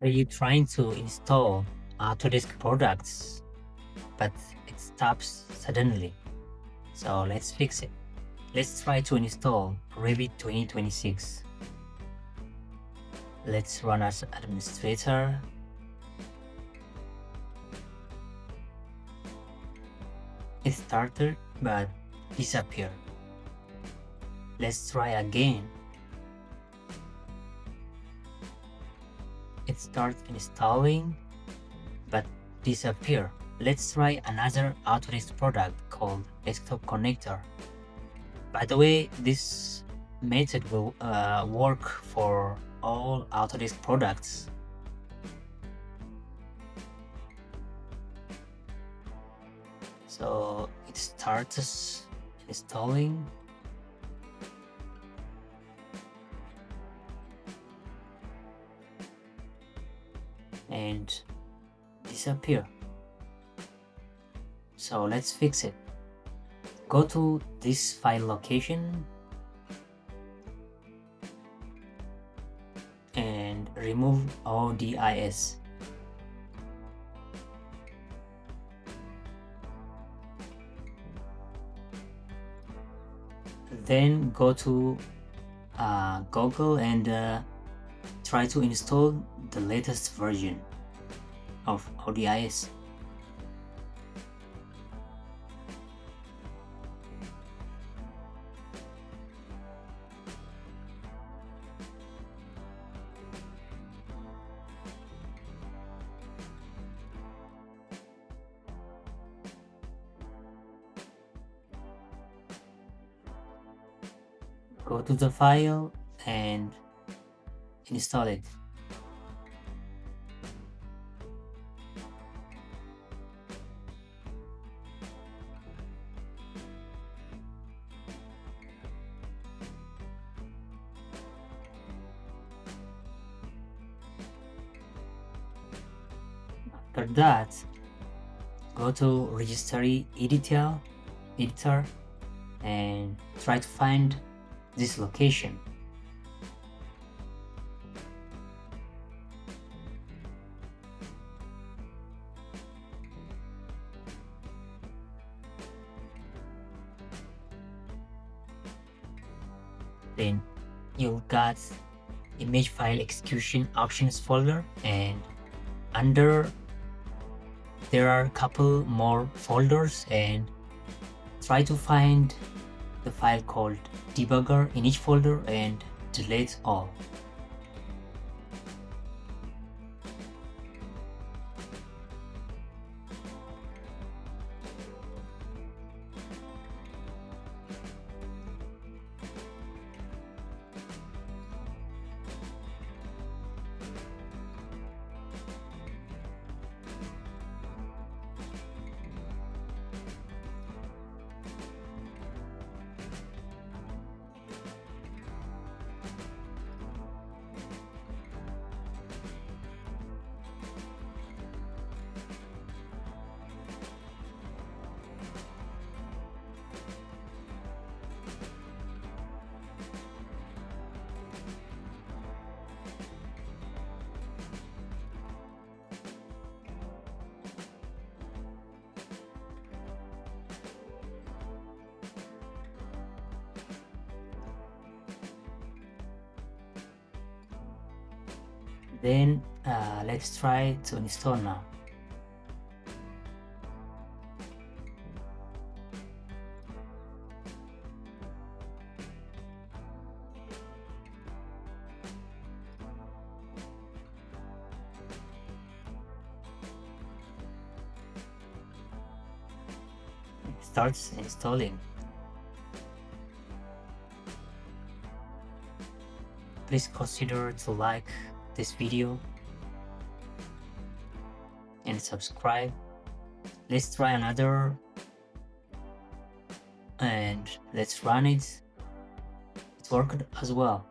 Are you trying to install Autodesk products, but it stops suddenly? So let's fix it. Let's try to install Revit 2026. Let's run as administrator. It started but disappeared. Let's try again. It starts installing but disappear. Let's try another Autodesk product called Desktop Connector. By the way, this method will work for all Autodesk products. So it starts installing. And disappear. So let's fix it. Go to this file location and remove ODIS. Then go to Google and try to install the latest version of ODIS. Go to the file and install it. After that, go to registry editor and try to find this location. Then you'll got image file execution options folder, and under there are a couple more folders, and try to find the file called debugger in each folder and delete all. Then let's try to install now. It starts installing. Please consider to like this video and subscribe. Let's try another and let's run it. It worked as well.